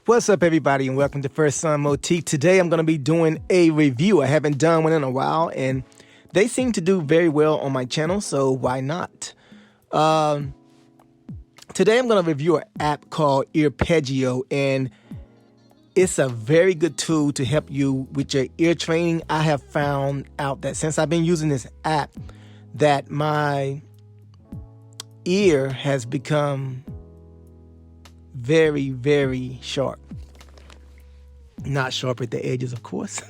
What's up, everybody, and welcome to First Son Motif. Today I'm going to be doing a review. I haven't done one in a while, and they seem to do very well on my channel, so why not? Today I'm going to review an app called Arpeggio, and it's a very good tool to help you with your ear training. I have found out that since I've been using this app, that my ear has become very, very sharp. Not sharp at the edges, of course,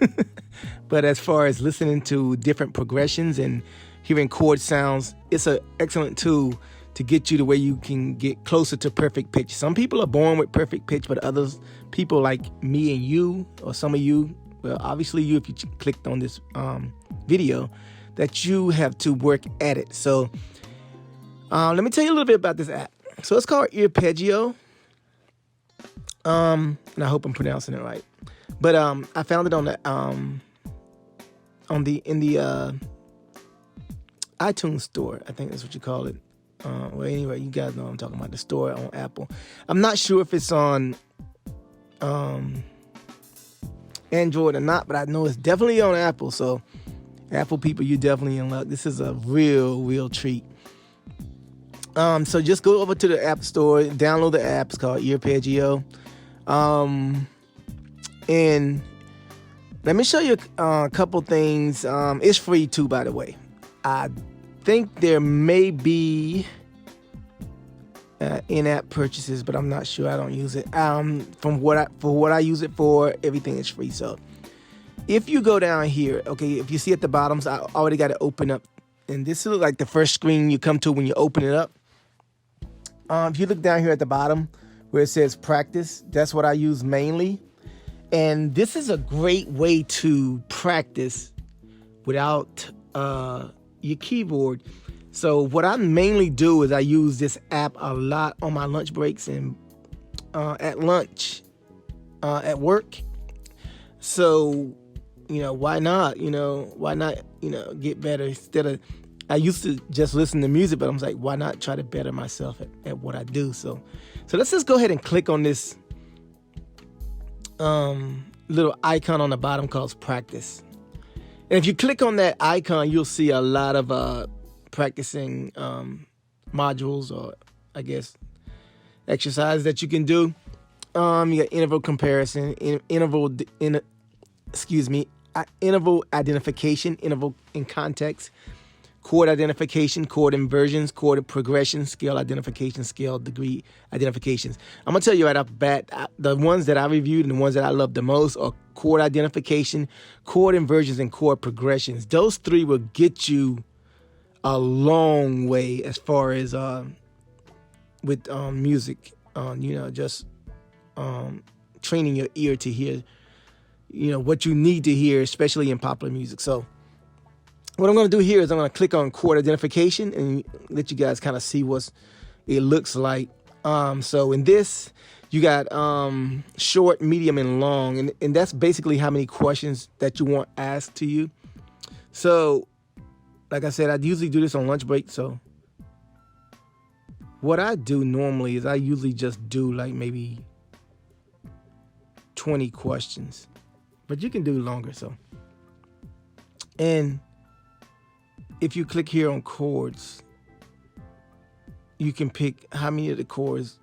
but as far as listening to different progressions and hearing chord sounds, it's an excellent tool to get you to where you can get closer to perfect pitch. Some people are born with perfect pitch, but others, people like me and you, or some of you, well, obviously you, if you clicked on this video, that you have to work at it. So let me tell you a little bit about this app. So it's called Earpeggio. And I hope I'm pronouncing it right. But I found it on the iTunes store. I think that's what you call it. Well, anyway, you guys know what I'm talking about, the store on Apple. I'm not sure if it's on Android or not, but I know it's definitely on Apple. So Apple people, you're definitely in luck. This is a real treat. So just go over to the App Store, download the app. It's called Arpeggio. And let me show you a couple things. It's free too, by the way. I think there may be in-app purchases, but I'm not sure. I don't use it. For what I use it for, everything is free. So if you go down here, okay, if you see at the bottom, so I already got it open up, and this is like the first screen you come to when you open it up. If you look down here at the bottom where it says practice, that's what I use mainly. And this is a great way to practice without your keyboard. So what I mainly do is I use this app a lot on my lunch breaks and at lunch, at work. So, why not? Why not, get better instead of... I used to just listen to music, but I'm like, why not try to better myself at what I do? So let's just go ahead and click on this little icon on the bottom called practice. And if you click on that icon, you'll see a lot of practicing modules, or I guess exercises that you can do. You got interval comparison, interval identification, interval in context, chord identification, chord inversions, chord progression, scale identification, scale degree identifications. I'm going to tell you right off the bat, the ones that I reviewed and the ones that I love the most are chord identification, chord inversions, and chord progressions. Those three will get you a long way as far as with music, just training your ear to hear, what you need to hear, especially in popular music. So what I'm going to do here is I'm going to click on chord identification and let you guys kind of see what it looks like. So in this, you got short, medium, and long. And that's basically how many questions that you want asked to you. So, like I said, I usually do this on lunch break. So what I do normally is I usually just do like maybe 20 questions. But you can do longer. So, and if you click here on chords, you can pick how many of the chords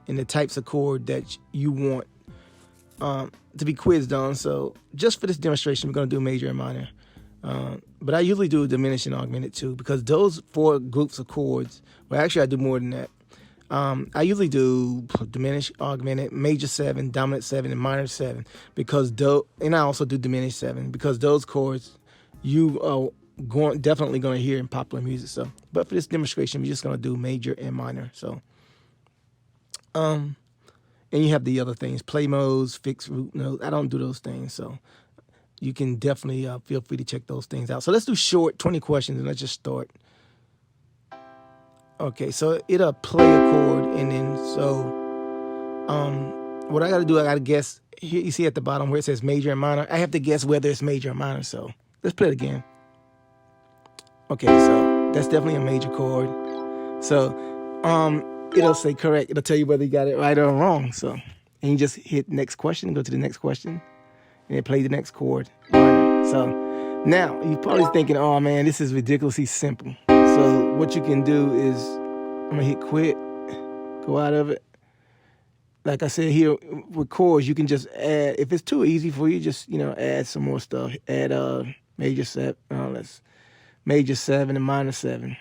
and the types of chord that you want to be quizzed on. So just for this demonstration, we're going to do major and minor. But I usually do diminished and augmented too, because those 4 groups of chords, well, actually I do more than that. I usually do diminished, augmented, major 7, dominant 7, and minor 7, and I also do diminished 7, because those chords you are definitely going to hear in popular music. So, but for this demonstration, we're just going to do major and minor. So, and you have the other things, play modes, fixed root notes. I don't do those things, so you can definitely feel free to check those things out. So let's do short 20 questions, and let's just start. Okay, so it'll play a chord, and then what I got to do, I got to guess. Here you see at the bottom where it says major and minor. I have to guess whether it's major or minor. So let's play it again. Okay, so that's definitely a major chord. So it'll say correct. It'll tell you whether you got it right or wrong. So and you just hit next question, go to the next question, and it plays the next chord minor. So now you're probably thinking, oh man, this is ridiculously simple. So what you can do is, I'm gonna hit quit, go out of it. Like I said here with chords, you can just add, if it's too easy for you, just, add some more stuff. Add major 7, major 7 and minor 7.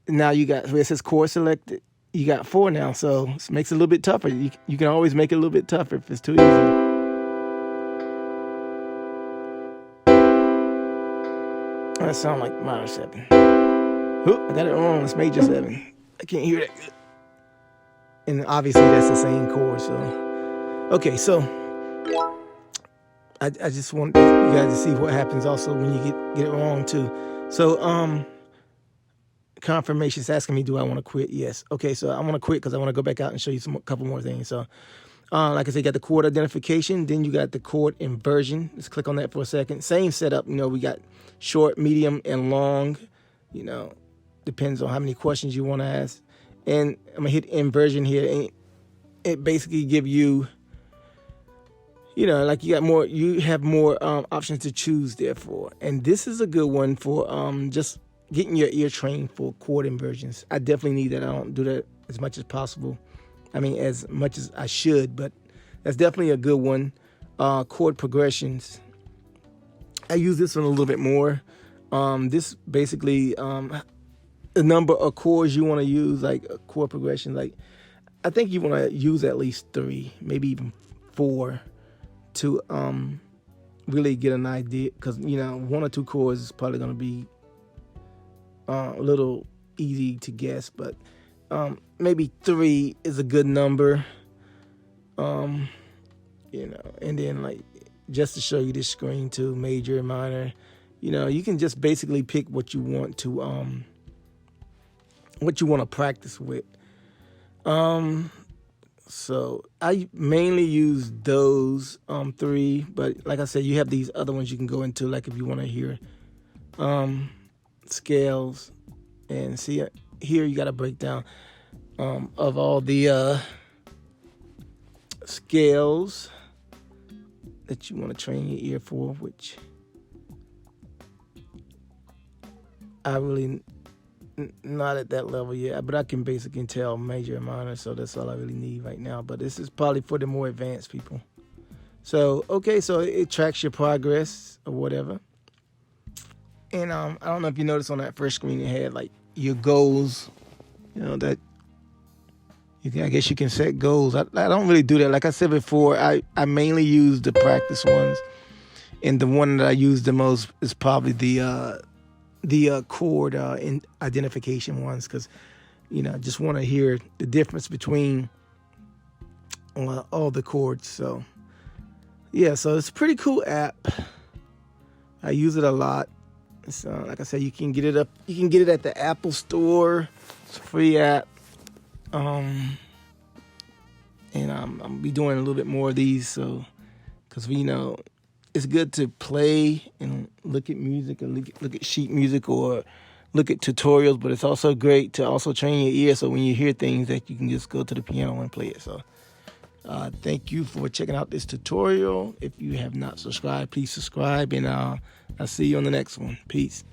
Now you got, where it says chord selected, you got 4 now, so it makes it a little bit tougher. You can always make it a little bit tougher if it's too easy. That sound like minor 7. Oh, I got it wrong. It's major 7. I can't hear that good. And obviously that's the same chord. So, okay, so I just want you guys to see what happens also when you get it wrong too. So confirmation is asking me, do I want to quit? Yes. Okay, so I want to quit because I want to go back out and show you a couple more things. So like I said, you got the chord identification, then you got the chord inversion. Let's click on that for a second. Same setup, we got short, medium, and long. Depends on how many questions you want to ask. And I'm gonna hit inversion here, and it basically give you, like you have more options to choose therefore. And this is a good one for just getting your ear trained for chord inversions. I definitely need that. I don't do that as much as possible. I mean, as much as I should, but that's definitely a good one. Chord progressions. I use this one a little bit more. This basically, the number of chords you want to use, like a chord progression, like I think you want to use at least 3, maybe even 4 to really get an idea, because 1 or 2 chords is probably going to be a little easy to guess, but maybe 3 is a good number. And then like just to show you this screen too, major and minor, you can just basically pick what you want to practice with. So I mainly use those 3, but like I said, you have these other ones you can go into, like if you want to hear scales, and see here you got a breakdown of all the scales that you want to train your ear for, which I really not at that level yet, but I can basically tell major and minor, so that's all I really need right now. But this is probably for the more advanced people. So okay, so it tracks your progress or whatever. And I don't know if you noticed on that first screen it had like your goals, that I guess you can set goals. I don't really do that. Like I said before, I mainly use the practice ones, and the one that I use the most is probably the chord identification ones, because I just want to hear the difference between all the chords. So yeah, so it's a pretty cool app. I use it a lot. So like I said, you can get it at the Apple Store. It's a free app. And I'm be doing a little bit more of these, so because it's good to play and look at music, or look at sheet music, or look at tutorials, but it's also great to also train your ear, so when you hear things that you can just go to the piano and play it. So thank you for checking out this tutorial. If you have not subscribed, please subscribe, and I'll see you on the next one. Peace.